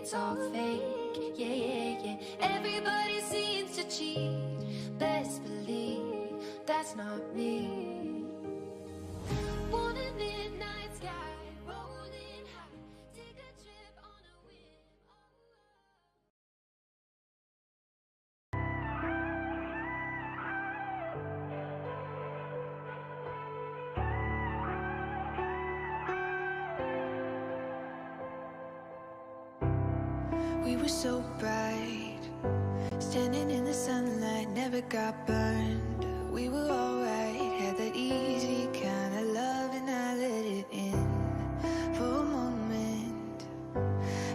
it's all fake. Yeah, yeah, yeah. Everybody seems to cheat. Best believe that's not me. Want a midnight sky, rolling high. Take a trip on a whim. We were so bright, standing in the sunlight, never got burned. We were alright, had that easy kind of love, and I let it in for a moment.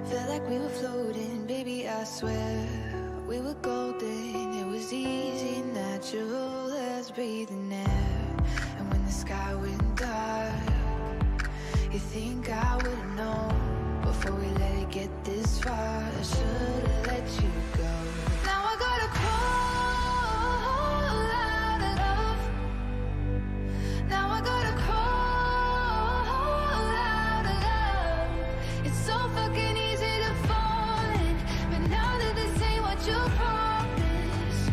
Felt like we were floating, baby, I swear we were golden. It was easy, natural as breathing air. And when the sky went dark, you think I would've known before we let it get this far. I should've let you go. Now I gotta crawl out of love. Now I gotta crawl out of love. It's so fucking easy to fall in, but now that this ain't what you promised,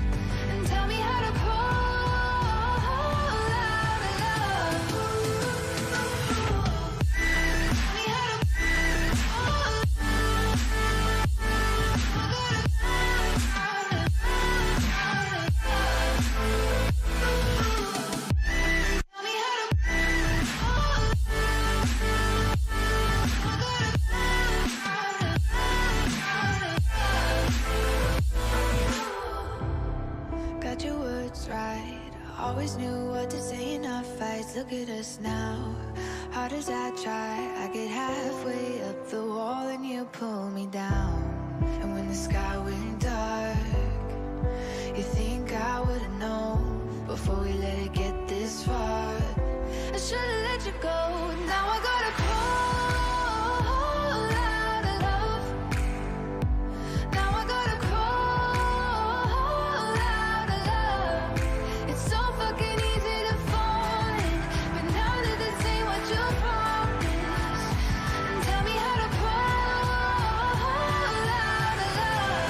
and tell me how to crawl out of love. Tell me how to got your words right. Always knew what to say in our fights. Look at us now. Hard as I try, I get halfway up the wall and you pull me down. And when the sky went dark, you think I would've known before we let it get this far. I should've let you go. Now I gotta crawl out of love. Now I gotta crawl out of love. It's so fucking easy to fall in, but now that this ain't what you promised, and tell me how to crawl out of love.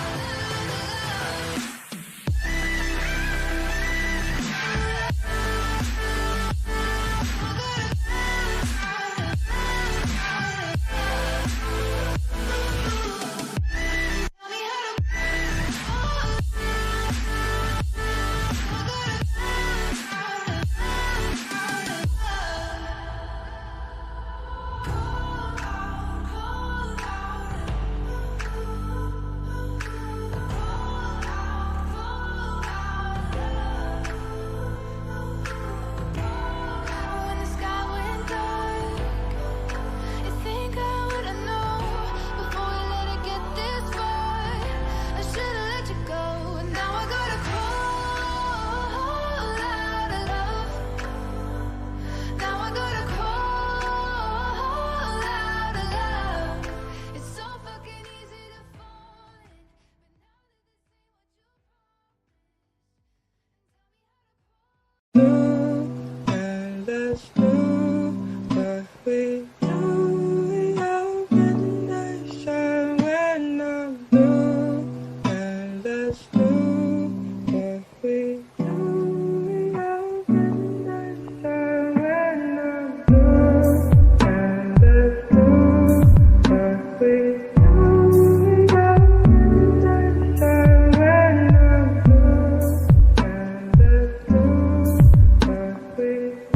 When the sky went dark, you think I would've known before we let it get this far. I should've let you go, and now I gotta crawl out of love. Now I gotta crawl out of love. It's so fucking easy to fall in, but now that this ain't what you promised, And let's move what we do. We open the shine when I'm blue. And let's move what we do. We open the shine when I'm blue. And let's move what we do. We open the shine when I'm blue. And let's move what we do.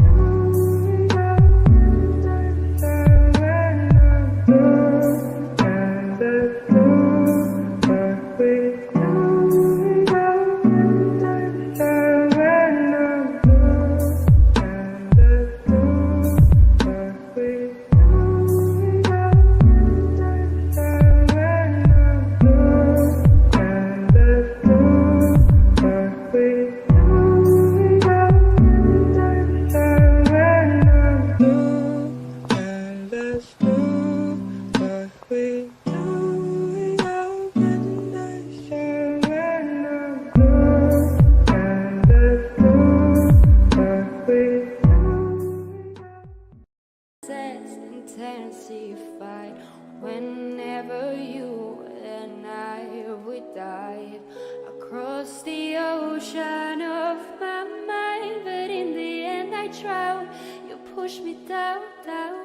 intensified. Whenever you and I would dive across the ocean of my mind, but in the end I drown. You push me down, down.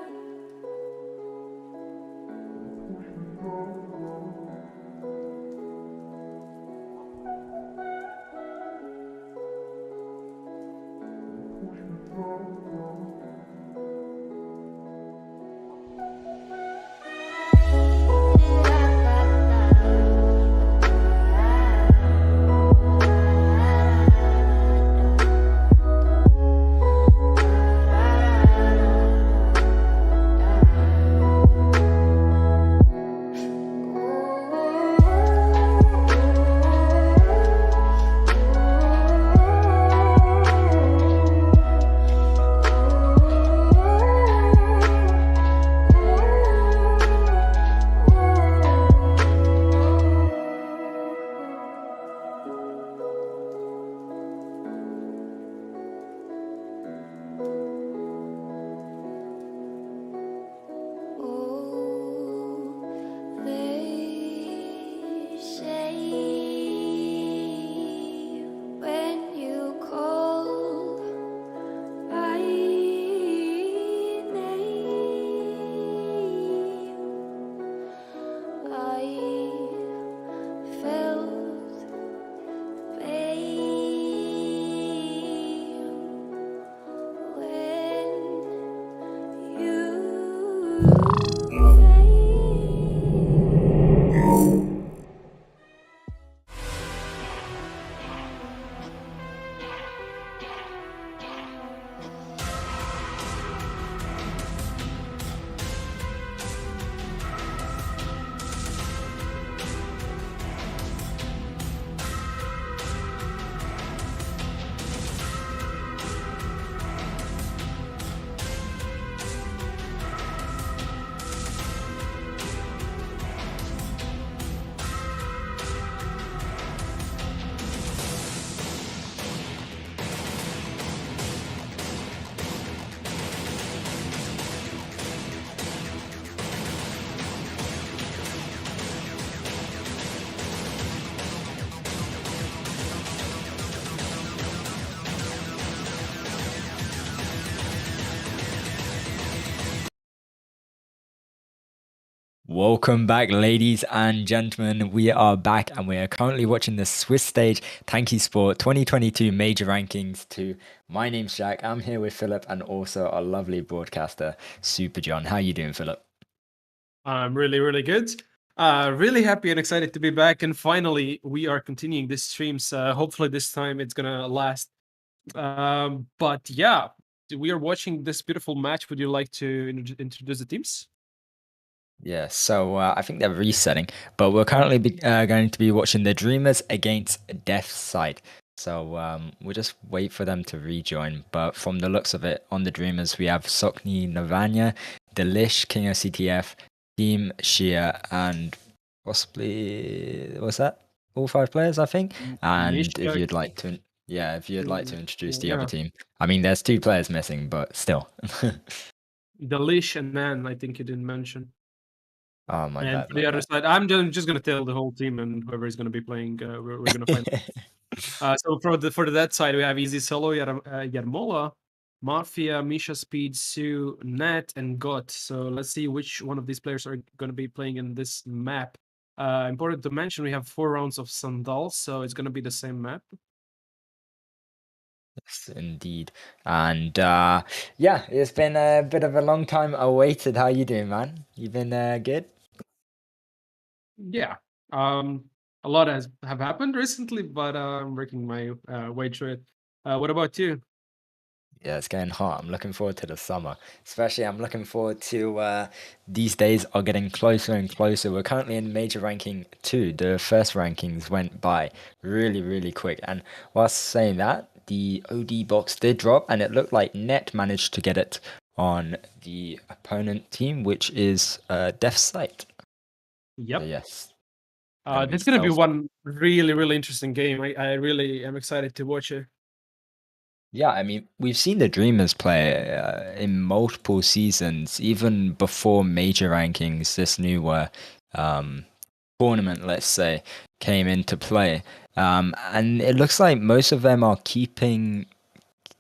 They say when you call my name, I felt pain when you came. Welcome back, ladies and gentlemen. We are back and we are currently watching the Swiss stage TankiSport 2022 Major Rankings 2. My name's Jack. I'm here with Philip and also our lovely broadcaster, Super John. How you doing, Philip? I'm really, really good. Really happy and excited to be back. And finally, we are continuing this streams. Hopefully, this time it's gonna last. But yeah, we are watching this beautiful match. Would you like to introduce the teams? Yeah, so I think they're resetting, but we're currently going to be watching the Dreamers against Death's Side. So we'll just wait for them to rejoin. But from the looks of it, on the Dreamers, we have Sokni Navanya, Delish, King of CTF, Team Shia, and possibly, what's that? All 5 players, I think. And if Mishka, you'd like to, yeah, if you'd like to introduce the other yeah, team. I mean, there's 2 players missing, but still. Delish and Nan, I think you didn't mention. Oh, my And bad, for my the other bad. side, I'm just gonna tell the whole team, and whoever is gonna be playing, we're gonna find. So for that side, we have Easy Solo, Yarmola, Mafia, Misha Speed, Sue, Nat, and Got. So let's see which one of these players are going to be playing in this map. Important to mention, we have 4 rounds of Sandal, so it's going to be the same map. Yes, indeed. And yeah, it's been a bit of a long time awaited. How you doing, man? You been good? Yeah. A lot have happened recently, but I'm working my way through it. What about you? Yeah, it's getting hot. I'm looking forward to the summer. Especially, I'm looking forward to these days are getting closer and closer. We're currently in major ranking 2. The first rankings went by really, really quick. And whilst saying that, the OD box did drop, and it looked like Net managed to get it on the opponent team, which is Death's Sight. So Yep. yes, This is going to be one really, really interesting game. I really am excited to watch it. Yeah, I mean, we've seen the Dreamers play in multiple seasons, even before major rankings. This new um, tournament, let's say, came into play, and it looks like most of them are staying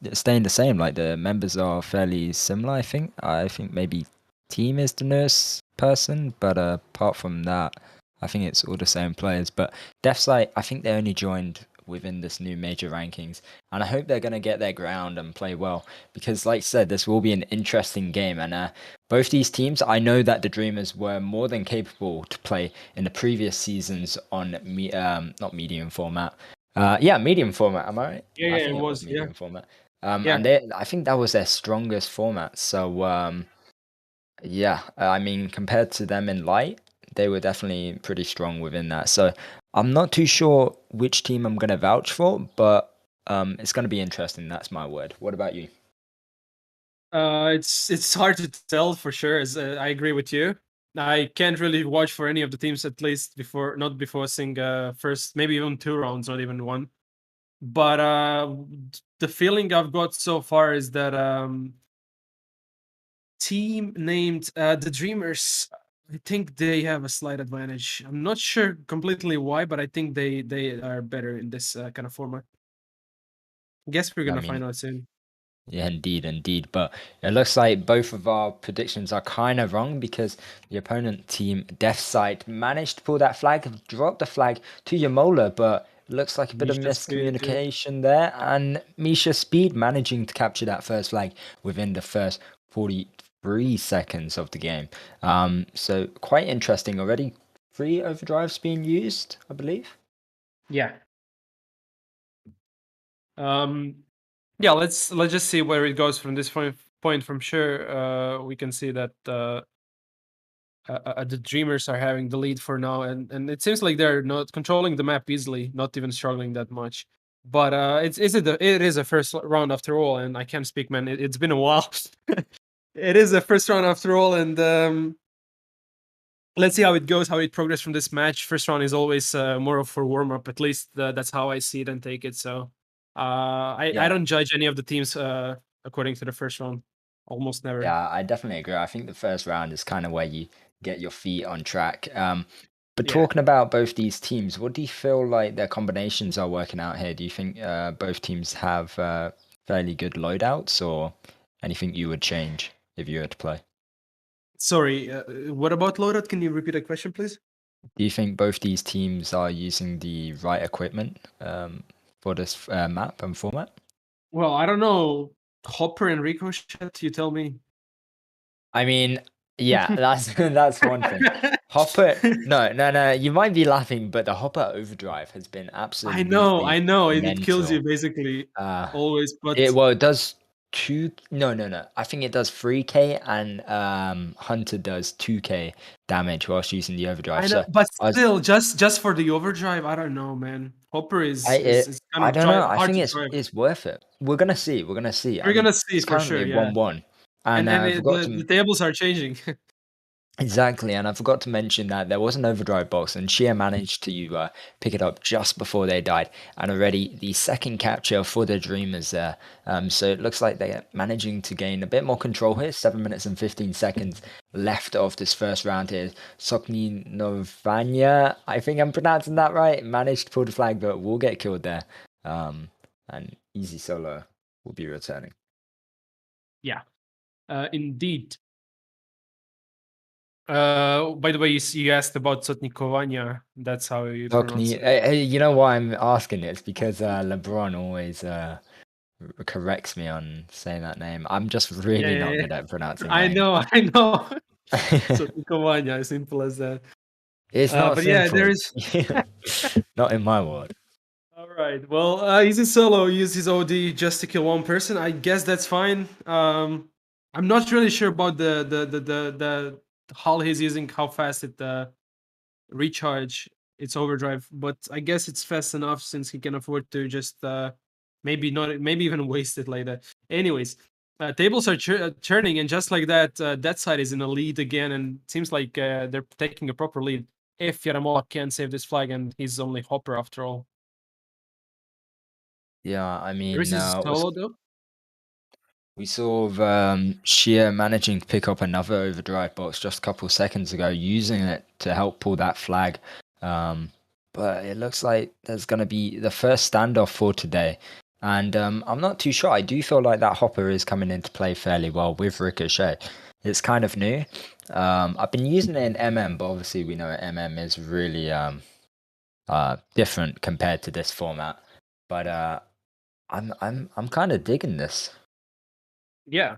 the same. Like the members are fairly similar. I think maybe Team is the newest person, but apart from that, I think it's all the same players. But Deathsight, I think they only joined within this new major rankings, and I hope they're gonna get their ground and play well because, like I said, this will be an interesting game. And both these teams, I know that the Dreamers were more than capable to play in the previous seasons on not medium format. Yeah, medium format. Am I right? Yeah, I yeah, it think it was was. Yeah, medium format. yeah. I think that was their strongest format. So, yeah, I mean, compared to them in light, they were definitely pretty strong within that. So, I'm not too sure which team I'm gonna vouch for, but it's gonna be interesting. That's my word. What about you? It's hard to tell for sure. As I agree with you. I can't really watch for any of the teams at least before, not before seeing first, maybe even 2 rounds, not even one. But the feeling I've got so far is that team named the Dreamers. I think they have a slight advantage. I'm not sure completely why, but I think they are better in this kind of format. Guess we're I gonna mean, find out soon. yeah, indeed, indeed. But it looks like both of our predictions are kind of wrong because the opponent team, Deathsight, managed to pull that flag, drop the flag to Yamola, but it looks like a bit of Misha Speed, yeah. miscommunication there. And Misha Speed managing to capture that first flag within the first 43 seconds of the game. So quite interesting already. 3 overdrives being used, I believe. Yeah. Um, yeah. Let's just see where it goes from this point. From sure, we can see that the Dreamers are having the lead for now, and it seems like they're not controlling the map easily, not even struggling that much. But it is a first round after all, and I can't speak, man. It's been a while. It is a first round after all, and let's see how it goes, how it progresses from this match. First round is always more of for warm up. At least that's how I see it and take it. So I Yeah. don't judge any of the teams according to the first round. Almost never. Yeah, I definitely agree. I think the first round is kind of where you get your feet on track. But Yeah. talking about both these teams, what do you feel like their combinations are working out here? Do you think both teams have fairly good loadouts, or anything you would change if you were to play? Sorry. What about loadout? Can you repeat the question, please? Do you think both these teams are using the right equipment for this map and format? Well, I don't know. Hopper and Ricochet, you tell me. I mean, yeah, that's that's one thing. Hopper, no, no, no. You might be laughing, but the Hopper overdrive has been absolutely I know. It kills you mental. basically Uh, always, it but well, it does two. No, no, no. I think it does 3K, and Hunter does 2K damage whilst using the overdrive. I know. So But I was, still, just for the overdrive, I don't know, man. Hopper is kind I of don't know. I hard think to it's drive. it's worth it. We're gonna see. We're gonna see. I We're mean, gonna see it's for currently sure, yeah. 1-1, and And I forgot the to. tables are changing. Exactly, and I forgot to mention that there was an overdrive box, and Shia managed to pick it up just before they died, and already the second capture for the Dreamers there. So it looks like they're managing to gain a bit more control here. 7 minutes and 15 seconds left of this first round here. Sokni Novanya, I think I'm pronouncing that right, managed to pull the flag, but will get killed there. And Easy Solo will be returning. Yeah, indeed. By the way, you asked about Sotnikovanya. That's how you pronounce Sokni, it. you know why I'm asking this? Because LeBron always corrects me on saying that name. I'm just Yeah, really yeah, not yeah. good at pronouncing I names. know, I know. Sotnikovanya, simple as that. It's not But yeah, there simple. is. Not in my world. All right. Well, Easy Solo used his OD just to kill one person. I guess that's fine. I'm not really sure about the hull he's using, how fast it recharge its overdrive, but I guess it's fast enough since he can afford to just maybe even waste it like that. Anyways, tables are turning, and just like that, that side is in a lead again, and it seems like they're taking a proper lead. If Yaramola can save this flag, and he's only Hopper after all. Yeah, I There is mean, his solo though. we saw Sheer managing to pick up another overdrive box just a couple seconds ago, using it to help pull that flag. Um, but it looks like there's going to be the first standoff for today. And I'm not too sure. I do feel like that hopper is coming into play fairly well with Ricochet. It's kind of new. I've been using it in MM, but obviously we know MM is really different compared to this format. But I'm kind of digging this. Yeah,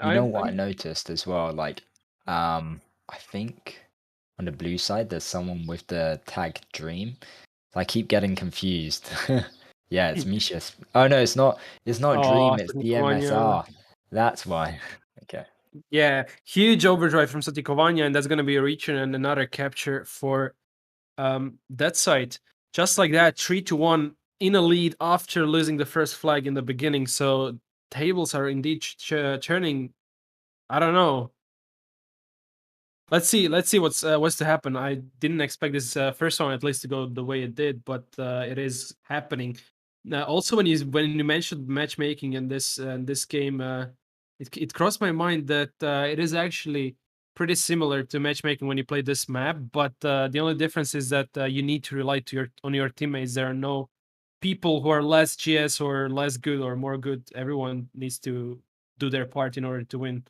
You know what I I'm noticed as well? Like, I think on the blue side, there's someone with the tag Dream. I keep getting confused. Yeah, it's Misha's. Oh no, it's not. It's not oh, Dream. It's Sanikovania. DMSR. That's why. Okay. Yeah, huge overdrive from Satikovania, and that's gonna be a reach and another capture for that side. Just like that, 3-1 in a lead after losing the first flag in the beginning. So tables are indeed turning. I don't know. Let's see. Let's see what's to happen. I didn't expect this first one at least to go the way it did, but it is happening. Also, when you mentioned matchmaking in this game, it crossed my mind that it is actually pretty similar to matchmaking when you play this map. But the only difference is that you need to rely on your teammates. There are no people who are less GS or less good or more good. Everyone needs to do their part in order to win.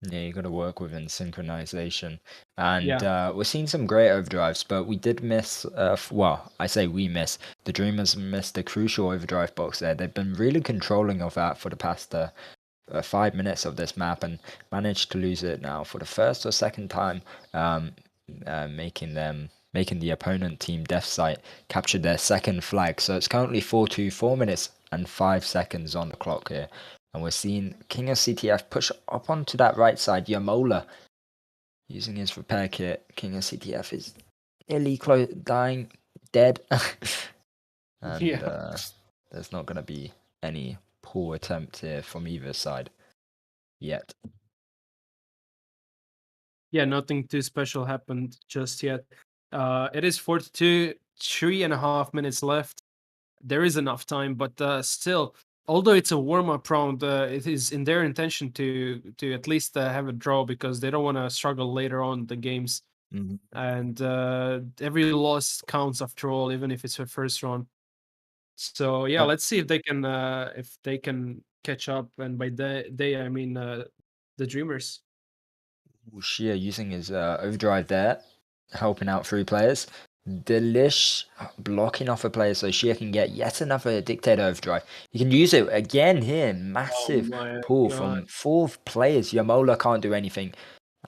Yeah, you got to work within synchronization, and Yeah. we're seeing some great overdrives, but we did miss. Well, I say we miss. The Dreamers missed a crucial overdrive box there. They've been really controlling of that for the past 5 minutes of this map and managed to lose it now for the first or second time, um, making the opponent team Death Sight capture their second flag. So it's currently 4-2, 4 minutes and 5 seconds on the clock here. And we're seeing King of CTF push up onto that right side. Yamola using his repair kit. King of CTF is nearly dying, dead. And Yeah. there's not going to be any poor attempt here from either side yet. Yeah, nothing too special happened just yet. It is 42, 3.5 minutes left. There is enough time, but still, although it's a warm-up round, it is in their intention to at least have a draw because they don't want to struggle later on the games. Mhm. And every loss counts after all, even if it's a first round. So yeah, Uh, let's see if they can catch up. And by they I mean the Dreamers. Shia using his overdrive there, helping out three players. Delish blocking off a player so Shia can get yet another dictator overdrive. He can use it again here. Oh Massive my pull god. from four players. Yamola can't do anything.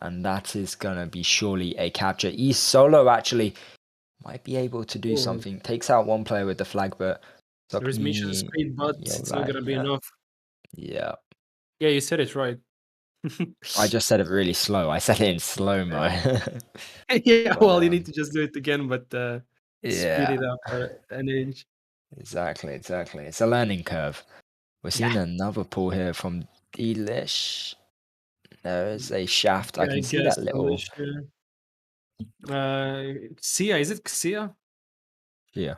And that is gonna be surely a capture. East Solo actually might be able to do Oh. something. Takes out one player with the flag, but There is mission Sokni, speed, but you're it's not right. gonna be Yeah, enough. yeah. Yeah, you said it right. I just said it really slow. I said it in slow mo. Yeah, But well, you need to just do it again, but speed it yeah, up an inch. exactly, exactly. It's a learning curve. We're Yeah, seeing another pull here from Delish. There is a shaft. I yeah, I can see guess that little. Alicia. Xia, is it Xia? Yeah.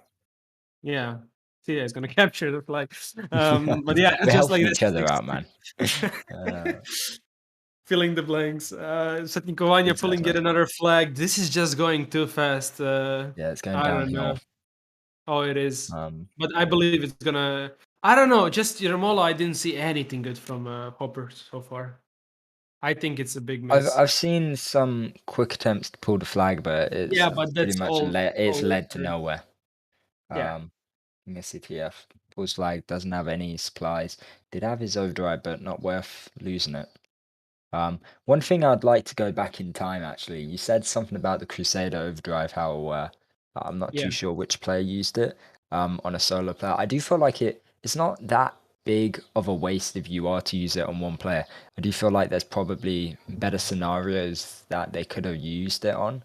Yeah, Xia is gonna capture the flag. But yeah, We're just like helping this, each other out, man. Uh, filling the blanks. Setnikovania pulling exactly. yet another flag. This is just going too fast. Yeah, it's going I don't downhill. know. Oh, it is. Um, But I believe it's gonna. I don't know. Just Yermola, I didn't see anything good from Hopper so far. I think it's a big I've miss. I've seen some quick attempts to pull the flag, but it's Yeah, but pretty that's much it's all. led to nowhere. Yeah. Um, in the CTF pulls flag doesn't have any supplies. Did have his overdrive, but not worth losing it. One thing I'd like to go back in time actually. You said something about the Crusader overdrive, how I'm not Yeah. too sure which player used it on a solo player. I do feel like it's not that big of a waste if you are to use it on one player. I do feel like there's probably better scenarios that they could have used it on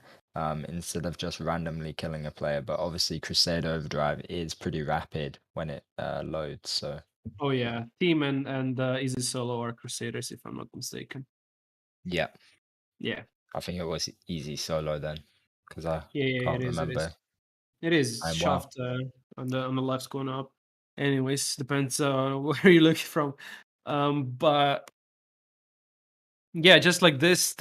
instead of just randomly killing a player. But obviously Crusader overdrive is pretty rapid when it loads. So Oh yeah. Team and Easy Solo are Crusaders, if I'm not mistaken. yeah, Yeah. I think it was easy solo then because I Yeah, yeah, can't it is. It is. remember. It is Wow. shaft on the left's going up. Anyways, depends where you're looking from. But yeah, just like this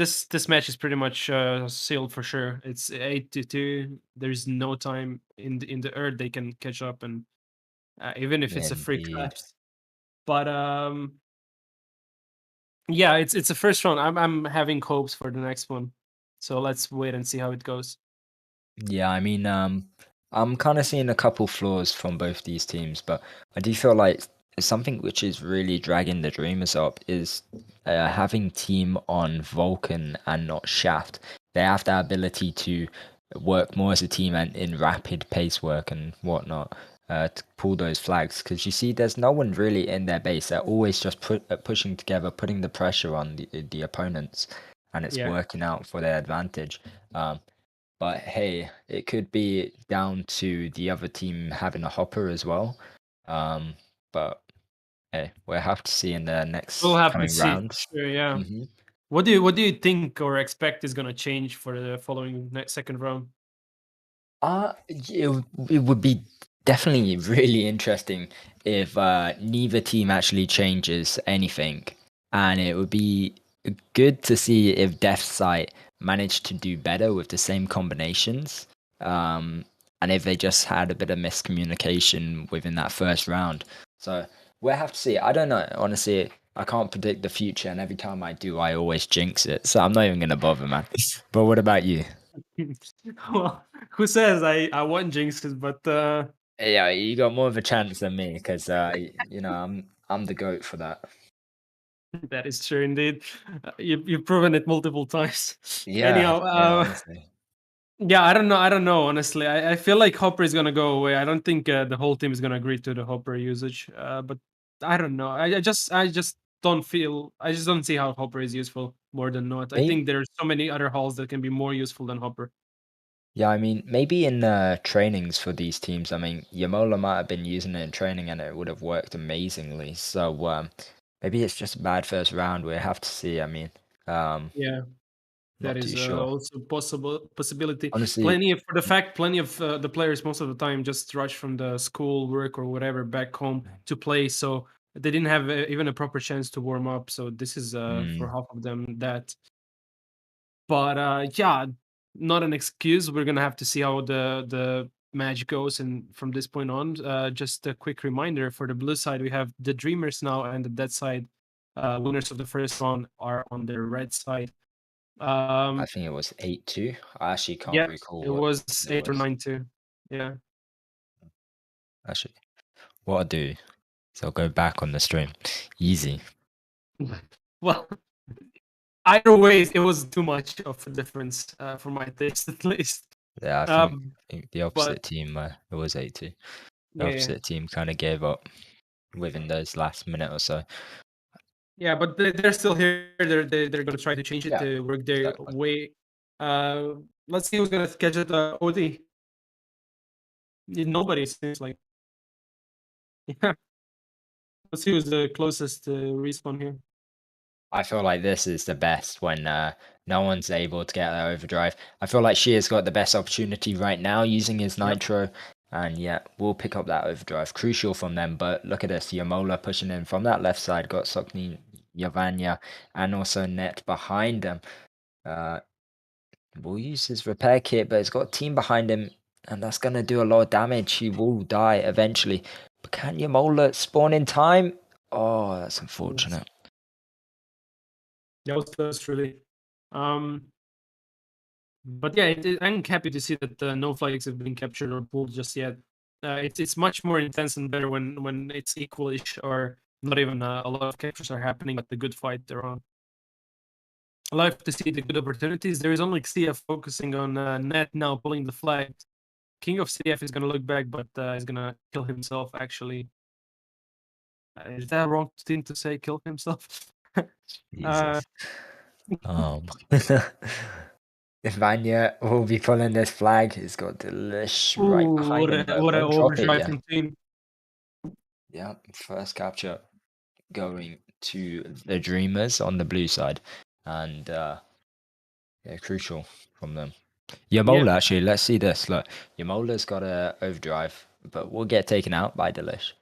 match is pretty much sealed for sure. It's 8-2. There's no time in the earth they can catch up, and even if it's a free Indeed. collapse. But yeah, it's a first round. I'm having hopes for the next one. So let's wait and see how it goes. Yeah, I mean, I'm kind of seeing a couple flaws from both these teams, but I do feel like something which is really dragging the Dreamers up is having team on Vulcan and not Shaft. They have the ability to work more as a team and in rapid pace work and whatnot to pull those flags. Because you see, there's no one really in their base. They're always just pushing together, putting the pressure on the opponents, and it's Yeah. working out for their advantage. But hey, it could be down to the other team having a hopper as well. Um, but hey, we'll have to see in the We'll next have to coming see for rounds. sure, yeah. hmm What do you think or expect is gonna change for the following next second round? it would be definitely really interesting if neither team actually changes anything, and it would be good to see if Death Sight managed to do better with the same combinations, um, and if they just had a bit of miscommunication within that first round. So we'll have to see. I don't know. Honestly, I can't predict the future, and every time I do, I always jinx it. So I'm not even gonna bother, man. But what about you? Well, who says I want jinxes, but Yeah, you got more of a chance than me because you know I'm the goat for that. that is true indeed. You've proven it multiple times. Yeah, Anyhow, yeah, honestly. yeah, I don't know. Honestly, I feel like Hopper is gonna go away. I don't think the whole team is gonna agree to the Hopper usage. But I don't know. I just don't feel. I just don't see how Hopper is useful more than not. I think Maybe, there's so many other halls that can be more useful than Hopper. yeah, I mean, maybe in trainings for these teams, I mean, Yamola might have been using it in training and it would have worked amazingly. So maybe it's just a bad first round. We'll have to see. I mean, um, Yeah. That not too is sure. also possibility. Honestly, Plenty of, for the fact, plenty of the players most of the time just rush from the school, work, or whatever back home to play. So they didn't have even a proper chance to warm up. So this is for mm, half of them that. But yeah, not an excuse. We're gonna have to see how the match goes, and from this point on, just a quick reminder for the blue side, we have the Dreamers now, and the Dead side. Winners of the first round are on the red side. I Um, think it was 8-2. I actually can't yeah, recall it what was it 8 or was. 9 too. Yeah. Actually, what I'll do is I'll go back on the stream. Easy. Well, either ways, it was too much of a difference for my taste, at least. Yeah, Um, I think the but opposite team, it was 8-2. The yeah, yeah, opposite team kind of gave up within those last minute or so. yeah. But they're still here. They're gonna try to change it Yeah, to work their exactly. way. Uh, let's see who's gonna catch it. OD. Nobody seems like. Yeah. Let's see who's the closest to respawn here. I feel like this is the best when no one's able to get that overdrive. I feel like she has got the best opportunity right now using his Yep. nitro. And yeah, we'll pick up that overdrive. Crucial from them. But look at this. Yamola pushing in from that left side. Got Sokni, Yavanya, and also Net behind them. Uh, will use his repair kit, but it's got a team behind him, and that's going to do a lot of damage. He will die eventually. But can Yamola spawn in time? Oh, that's Yes. unfortunate. That was close, really. Um, But yeah, I'm happy to see that no flags have been captured or pulled just yet. It's much more intense and better when it's equalish or not even a lot of captures are happening, but the good fight they're on. I like to see the good opportunities. There is only CF focusing on Net now pulling the flag. King of CF is gonna look back, but he's gonna kill himself. Actually, is that a wrong thing to say? Kill himself? uh, Jesus. Um, Vanya will be pulling this flag. He's got Delish right ooh, behind him, but what a won't drop it overdrive yet. from Team. Yeah, first capture going to the Dreamers on the blue side. And yeah, crucial from them. Yamola, actually, let's see this. Look, Yamola's got a overdrive, but will get taken out by Delish.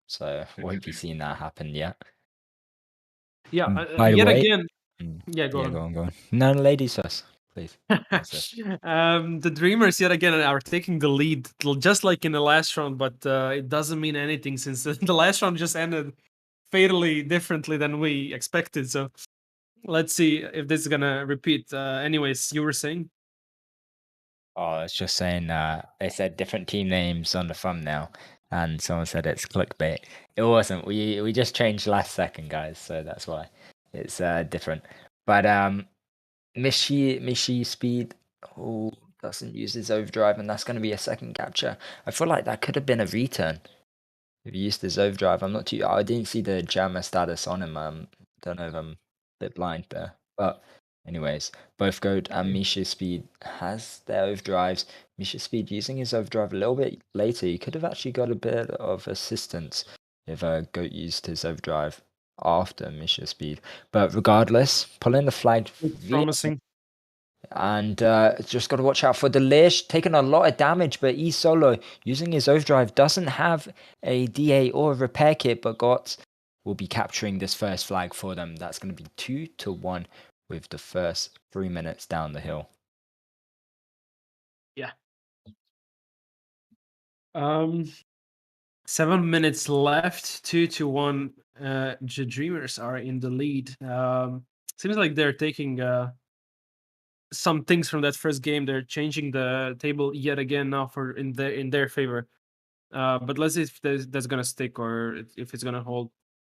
So won't be seeing that happen yet. Yeah, By the yet way, again. Yeah, go yeah, on. go on. No, ladies first, please. What's this? The Dreamers yet again are taking the lead, just like in the last round, but it doesn't mean anything since the last round just ended fatally differently than we expected. So let's see if this is gonna repeat. Anyways, you were saying? Oh, it's just saying they said different team names on the thumbnail, and someone said it's clickbait. It wasn't. We just changed last second, guys, so that's why it's different. But Mishi speed, oh, doesn't use his overdrive, and that's going to be a second capture. I feel like that could have been a return if he used his overdrive. I'm not too. I didn't see the jammer status on him. Don't know if I'm a bit blind there, but anyways, both Goat and Misha Speed has their overdrives. Misha Speed using his overdrive a little bit later. He could have actually got a bit of assistance if Goat used his overdrive after Misha Speed. But regardless, pulling the flag It's via promising. and just got to watch out for Delish, taking a lot of damage, but E Solo using his overdrive doesn't have a DA or a repair kit, but will be capturing this first flag for them. That's going to be 2-1 with the first 3 minutes down the hill. Yeah. 7 minutes left. 2-1. The Dreamers are in the lead. Seems like they're taking some things from that first game. They're changing the table yet again now for in their favor. But let's see if that's gonna stick or if it's gonna hold.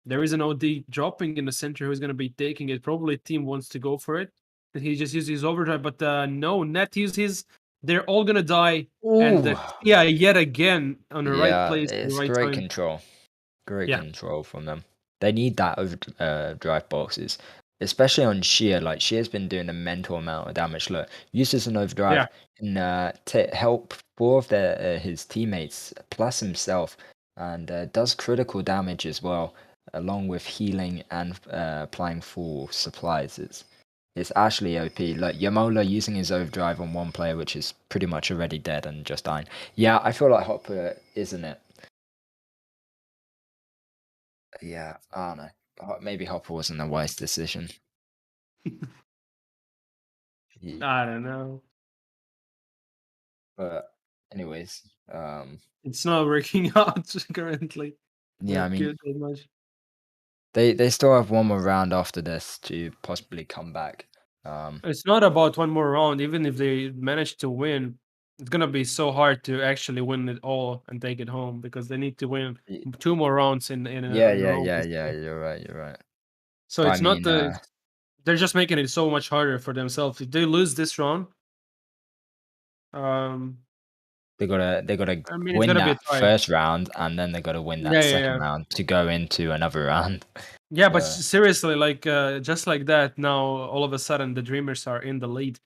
There is an OD dropping in the center who's gonna be taking it. Probably team wants to go for it. And he just used his overdrive, but no, Net used his. They're all gonna die. And Ooh, yeah, yet again on the right yeah, place, the it's right great time. control. Great Yeah, control from them. They need that over drive boxes, especially on Sheer. Like Sheer's been doing a mental amount of damage. Look, uses an yeah. overdrive to help four of his teammates plus himself, and does critical damage as well, along with healing and applying full supplies. It's actually OP. Like Yamola using his overdrive on one player, which is pretty much already dead and just dying. Yeah, I feel like Hopper, isn't it? Yeah, I don't know. Maybe Hopper wasn't a wise decision. He, I don't know. but anyways, It's not working out currently. yeah, I Not mean, good that much. they still have one more round after this to possibly come back. It's not about one more round. Even if they manage to win, it's gonna be so hard to actually win it all and take it home because they need to win y- two more rounds yeah, in a yeah, row. yeah, yeah. Basically. You're right. You're right. So But I it's not mean, the. They're just making it so much harder for themselves. If they lose this round, um, they gotta I mean it's win gonna be a that tie. first round, and then they gotta win Yeah, that yeah, second yeah. round to go into another round. Yeah, but So seriously, like just like that, now all of a sudden the Dreamers are in the lead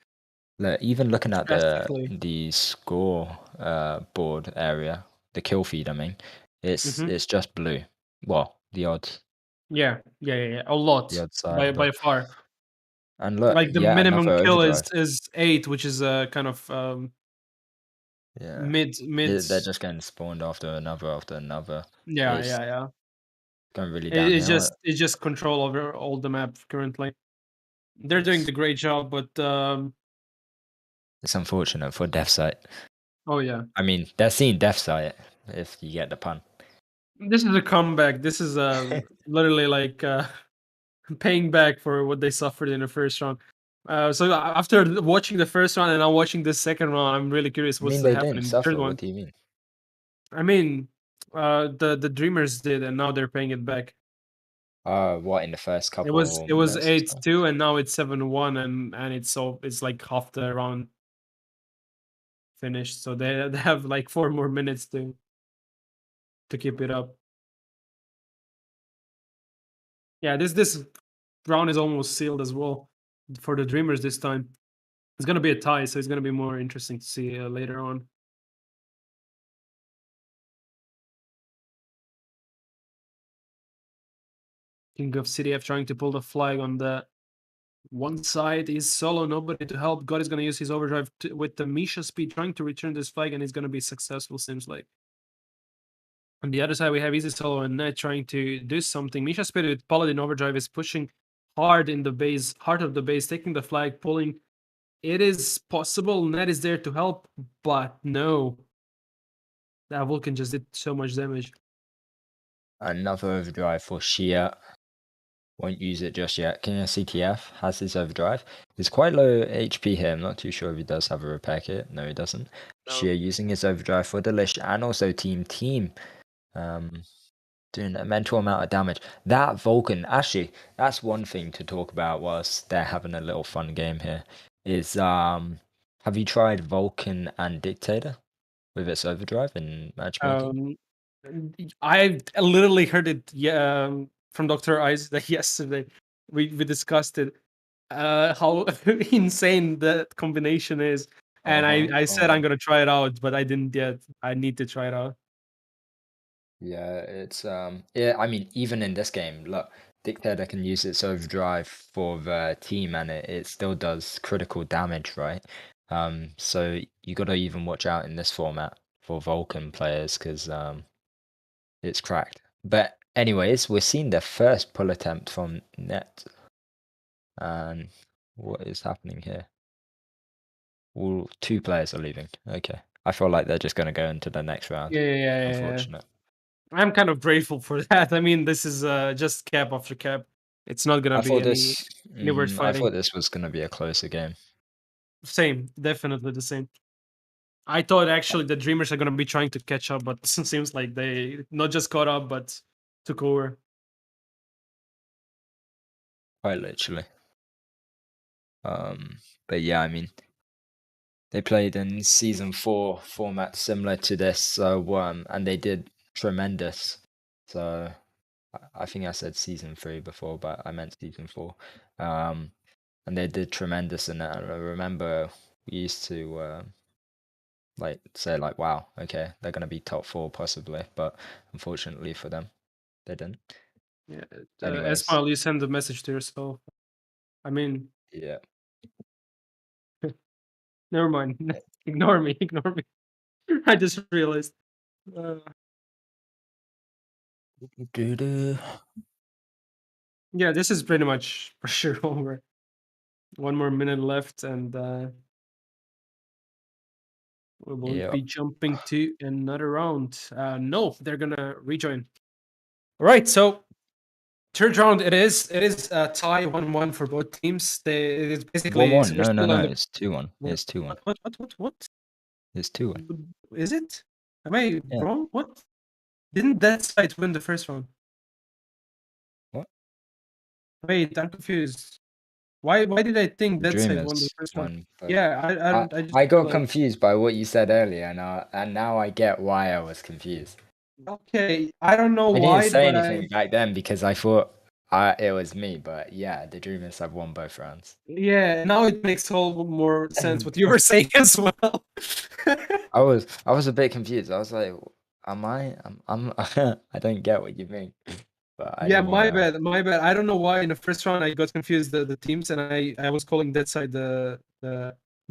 look, even looking at drastically. the score board area, the kill feed, I mean, Hmm. it's just blue. Well, Yeah, yeah, yeah, yeah, a the lot odds side of by it. far. And look, Like the yeah, minimum another kill overdrive. is 8, which is kind of Yeah, mid. they're just getting spawned after another. Yeah, It's yeah, yeah. going really It's downhill. just control over all the map currently. They're doing It's the great job, but it's unfortunate for Death Sight. oh yeah, I mean, they're seeing Death Sight if you get the pun. this is a comeback. This is literally like paying back for what they suffered in the first round. So after watching the first round and now watching the second round, I'm really curious I what's mean, to they happen didn't in the third suffer. What one. do you mean? I mean, the Dreamers did, and now they're paying it back. What in the first couple It was minutes or so? 8-2, and now it's 7-1, and it's like half the round finished. So they have like 4 more minutes to keep it up. Yeah, this round is almost sealed as well for the Dreamers this time. It's gonna be a tie, so it's gonna be more interesting to see later on. King of CDF trying to pull the flag on the One side is solo, nobody to help. God is gonna use his overdrive with the Misha speed, trying to return this flag, and he's gonna be successful. Seems like. On the other side, we have Easy Solo and Net trying to do something. Misha Speed with Paladin Overdrive is pushing hard in the base, heart of the base, taking the flag, pulling. It is possible Net is there to help, but no. That Vulcan just did so much damage. Another overdrive for Shia. Won't use it just yet. King of CTF has his overdrive. He's quite low HP here. I'm not too sure if he does have a repair kit. No, he doesn't. No. Shia using his overdrive for Delish and also Team. Doing a mental amount of damage. That Vulcan, actually, that's one thing to talk about whilst they're having a little fun game here. Is have you tried Vulcan and Dictator with its overdrive in matchmaking? I literally heard it from Dr. Eyes that yesterday. We discussed it. How insane that combination is. And I said I'm gonna try it out, but I didn't yet. I need to try it out. Yeah, it's yeah, I mean even in this game, look, Dictator can use its overdrive for the team and it still does critical damage, right? So you gotta even watch out in this format for Vulcan players because it's cracked. But anyways, we're seeing the first pull attempt from Net. And what is happening here? All two players are leaving. Okay. I feel like they're just gonna go into the next round. Yeah. Unfortunate. I'm kind of grateful for that. I mean, this is just cap after cap. It's not gonna I be thought this any word I fighting. thought this was gonna be a closer game. Same, definitely the same. I thought actually the Dreamers are gonna be trying to catch up, but it seems like they not just caught up, but took over. Quite literally. But yeah, I mean, they played in season 4 format similar to this, so and they did tremendous. So I think I said season 3 before, but I meant season 4. And they did tremendous in that. I remember we used to like say like, wow, okay, they're gonna be top 4 possibly, but unfortunately for them, they didn't. Yeah. Anyways, Esmail, you send a message to yourself. I mean, yeah. never mind. Ignore me. Ignore me. I just realized. Uh, Doo-doo. yeah, this is pretty much for sure over. 1 more minute left, and we will Yeah. be jumping to another round. No, they're gonna rejoin. All right, so third round it is. It is a tie 1-1 for both teams. It is basically 1-1. we're No, still on the it's 2-1. what It's 2-1. what? It's 2-1. Is it? Am I Yeah. wrong? What? Didn't that side win the first round? What? Wait, I'm confused. Why did I think that side won the Dreamers first round? won both. Yeah, I just I got realized. confused by what you said earlier, and now I get why I was confused. Okay, I don't know I didn't why, say but anything back then because I thought it was me, but yeah, the Dreamers have won both rounds. yeah, now it makes all more sense what you were saying as well. I was a bit confused. I was like, am I? I'm I don't get what you mean, but I Yeah, didn't want my to. bad, my bad. I don't know why in the first round I got confused the teams, and I was calling that side the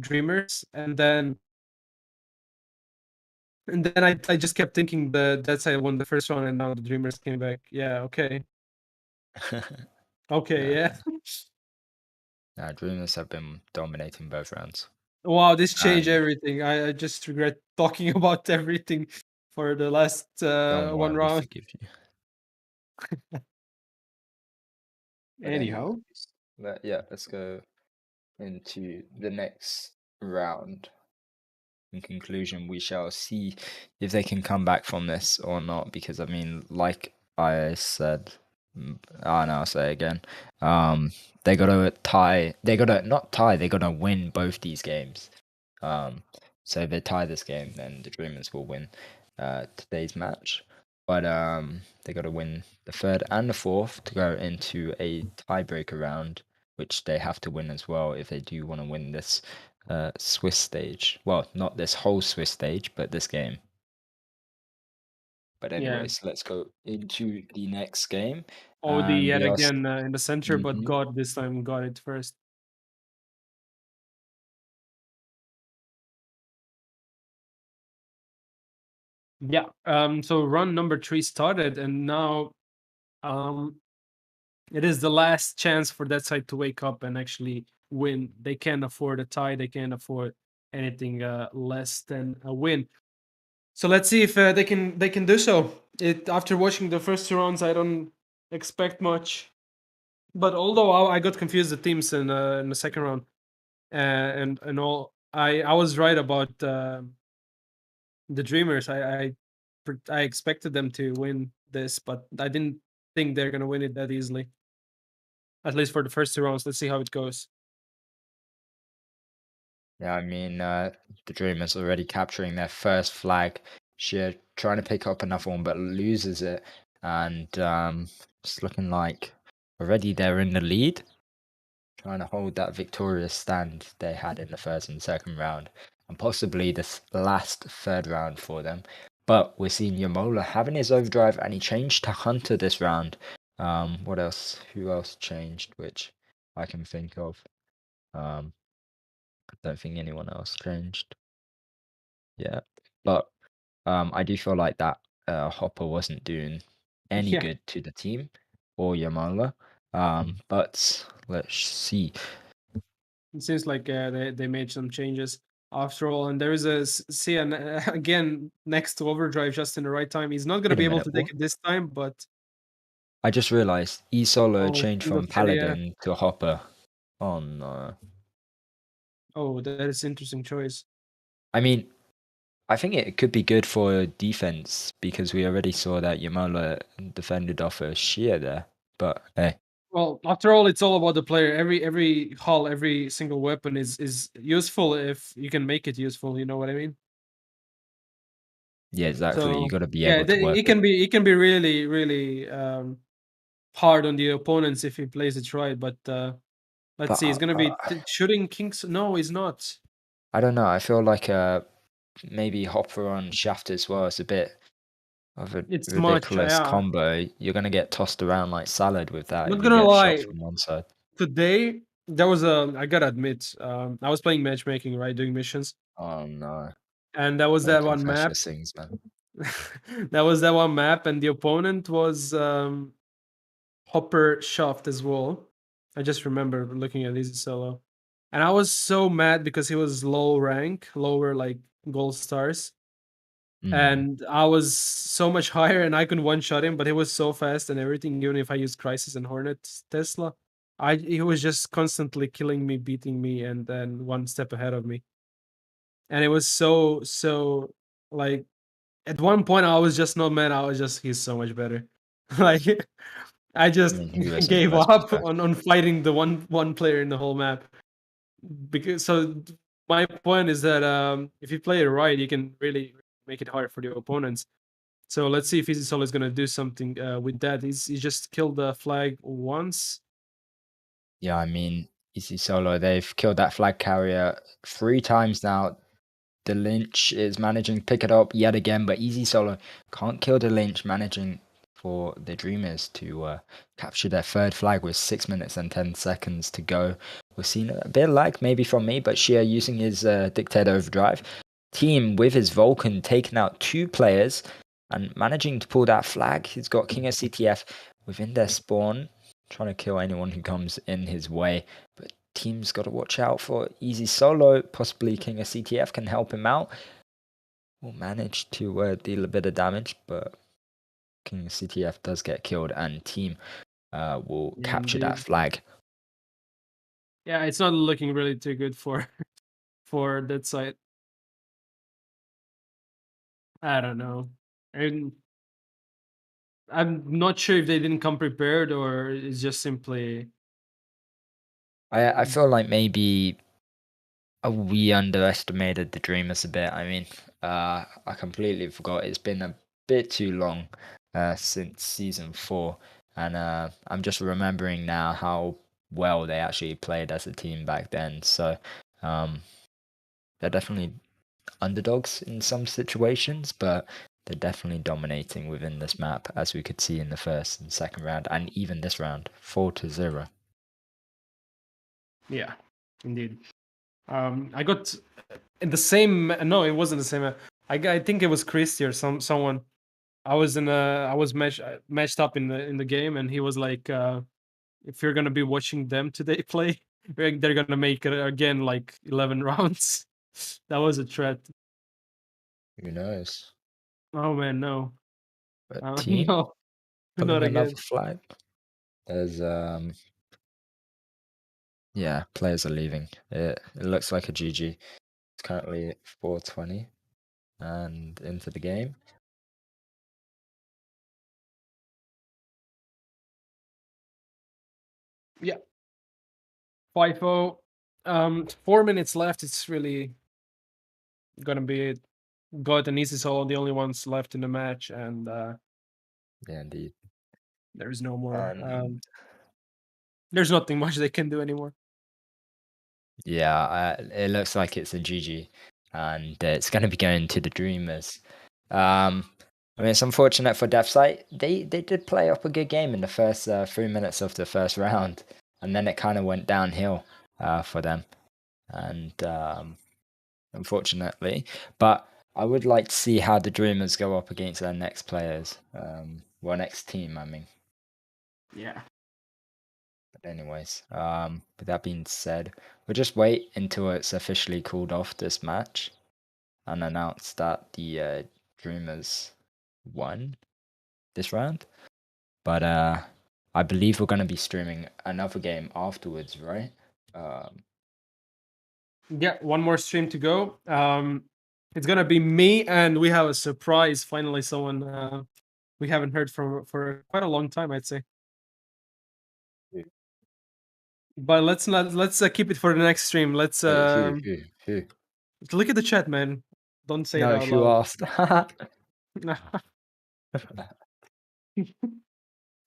Dreamers, and then I just kept thinking that side won the first round, and now the Dreamers came back. Yeah, okay, okay, Nah, yeah. nah, Dreamers have been dominating both rounds, Wow, this changed and everything. I just regret talking about everything for the last don't one worry, we round. forgive you. But Anyhow, anyways, yeah, let's go into the next round. In conclusion, we shall see if they can come back from this or not. Because I mean, like I said, I'll say it again. They gotta tie. They gotta not tie. They gotta win both these games. So if they tie this game, then the Dreamers will win today's match. But they gotta win the third and the fourth to go into a tiebreaker round, which they have to win as well if they do want to win this Swiss stage. Well, not this whole Swiss stage, but this game. But yeah. anyways, let's go into the next game. OD And yet we are. again in the center, but Mhm. God this time got it first. Yeah. So run number 3 started, and now um, it is the last chance for that side to wake up and actually win. They can't afford a tie. They can't afford anything less than a win. So let's see if they can do so. It After watching the first 2 rounds, I don't expect much. But although I got confused the teams in the second round, and all, I was right about the Dreamers. I expected them to win this, but I didn't think they're gonna win it that easily. At least for the first 2 rounds. Let's see how it goes. Yeah, I mean, the Dreamers already capturing their first flag. Sheer trying to pick up another one, but loses it, and it's looking like already they're in the lead, trying to hold that victorious stand they had in the first and second round, and possibly this last third round for them. But we're seeing Yamola having his overdrive, and he changed to Hunter this round. What else? Who else changed? Which I can think of. Um, I don't think anyone else changed. Yeah, but I do feel like that Hopper wasn't doing any Yeah, good to the team or Yamola. But let's see. it seems like they made some changes after all. And there is a Cian again next to Overdrive just in the right time. He's not gonna Wait a be able minute, to take what? it this time, but I just realized E-Solo oh, changed King of from Chelia. Paladin to Hopper. Oh no. Oh, that is interesting choice. I mean, I think it could be good for defense because we already saw that Yamola defended off a shear there. But hey, Well, after all, it's all about the player. Every hull, every single weapon is useful if you can make it useful. You know what I mean? yeah, exactly. You So got to be yeah, able to work it it. can be really really hard on the opponents if he plays it right. But let's But see, he's gonna be shooting Kings. No, he's not. I don't know. I feel like maybe Hopper on Shaft as well is a bit of a It's much. ridiculous Yeah, combo. You're gonna get tossed around like salad with that not if you gonna get shot lie. from one side. Today there was a. I gotta admit, I was playing matchmaking, right, doing missions, Oh no. and there was Don't that one confess map. your sins, man. That was that one map, and the opponent was Hopper Shaft as well. I just remember looking at Easy Solo, and I was so mad because he was low rank, lower like gold stars, Mm. and I was so much higher, and I could one shot him, but he was so fast and everything. Even if I used Crisis and Hornet Tesla, he was just constantly killing me, beating me, and then one step ahead of me. And it was so like at one point I was just not mad. I was just he's so much better. Like I I just mean, who isn't? gave Let's be up fair. on fighting the one player in the whole map. Because my point is that if you play it right, you can really make it hard for the opponents. So let's see if Easy Solo is gonna do something with that. He just killed the flag once. Yeah, I mean, Easy Solo, they've killed that flag carrier 3 times now. The Lynch is managing to pick it up yet again, but Easy Solo can't kill the Lynch, managing for the Dreamers to capture their third flag with 6 minutes and 10 seconds to go. We're seeing a bit of lag maybe from me, but Shia using his Dictator Overdrive. Team with his Vulcan taking out 2 players and managing to pull that flag. He's got King of CTF within their spawn, trying to kill anyone who comes in his way. But team's got to watch out for Easy Solo. Possibly King of CTF can help him out. Will manage to deal a bit of damage, but King of CTF does get killed, and team will Yeah, capture that indeed. flag. Yeah, it's not looking really too good for for that side. I don't know. And I'm not sure if they didn't come prepared or it's just simply I feel like maybe we underestimated the Dreamers a bit. I mean, I completely forgot. It's been a bit too long since season 4, and I'm just remembering now how well they actually played as a team back then. So um, they're definitely underdogs in some situations, but they're definitely dominating within this map, as we could see in the first and second round, and even this round, 4-0. yeah, indeed. I got in the same. No, it wasn't the same. I think it was Christy or someone. I was matched up in the game, and he was like, if you're gonna be watching them today play, they're gonna make it again like 11 rounds. That was a threat. Who knows? Oh man, no, But team no, not pulling another again. flag. There's yeah, players are leaving. It looks like a GG. It's currently 4:20 and into the game. Yeah, 5-0. 4 minutes left. It's really gonna be God and Easy Solo the only ones left in the match, and Yeah, indeed. there's no more. And There's nothing much they can do anymore. yeah, it looks like it's a GG, and it's going to be going to the Dreamers. I mean, it's unfortunate for DefSight. They did play up a good game in the first 3 minutes of the first round, and then it kind of went downhill for them, and unfortunately. But I would like to see how the Dreamers go up against their next players. Well, next team, I mean. Yeah. But anyways, with that being said, we'll just wait until it's officially called off this match and announce that the Dreamers won this round. But I believe we're gonna be streaming another game afterwards, right? Yeah, one more stream to go. It's gonna be me, and we have a surprise. Finally, someone we haven't heard from for quite a long time, I'd say. Who? But let's keep it for the next stream. Let's Wait, who? look at the chat, man. Don't say it No, out who loud. asked?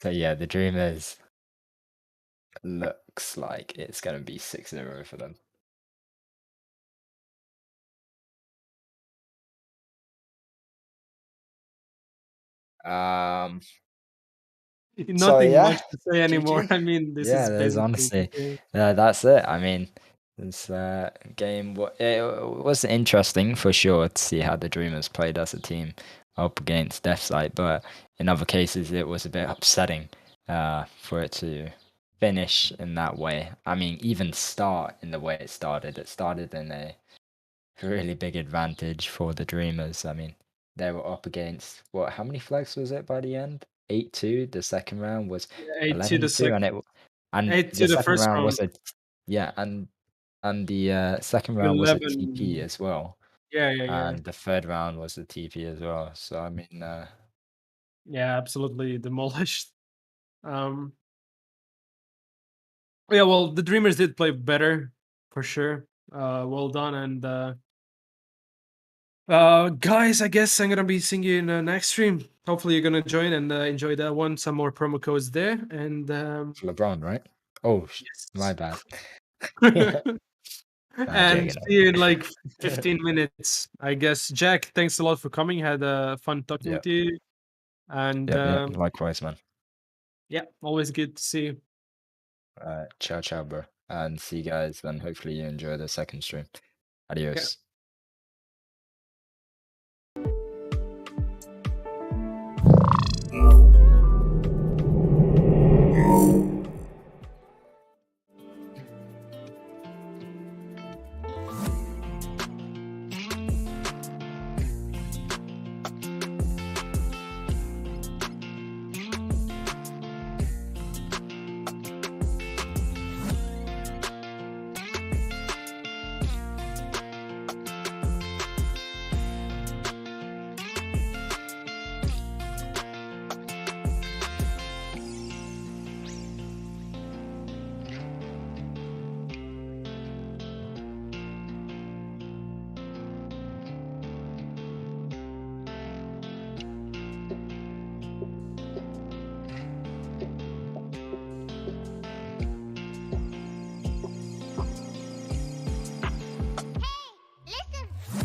So yeah, the Dreamers looks like it's gonna be 6-0 for them. So Nothing yeah, much to say anymore. GG. I mean, this Yeah, is there's basically the honestly, game. that's it. I mean, this game it was interesting for sure to see how the Dreamers played as a team up against DefSight, but in other cases it was a bit upsetting for it to finish in that way. I mean, even start in the way it started. It started in a really big advantage for the Dreamers. I mean, they were up against what? How many flags was it by the end? 8-2. The second round was 8 to the 11-2, second, and 8 the to the second first round round, was a yeah, and the second round was a TP 11. as well, Yeah. and the third round was a TP as well. So I mean, Yeah, absolutely demolished. Um, yeah, well, the Dreamers did play better for sure. Well done, and guys, I guess I'm gonna be seeing you in the next stream. Hopefully, you're gonna join and enjoy that one. Some more promo codes there, and for LeBron, right? Oh, my yes. bad. Nah, And joking. see you in like 15 minutes, I guess. Jack, thanks a lot for coming. Had fun talking Yep, to you, and yep. Likewise, man. yeah, always good to see you. Ciao, ciao, bro. And see you guys. Then hopefully you enjoy the second stream. Yeah. Adios.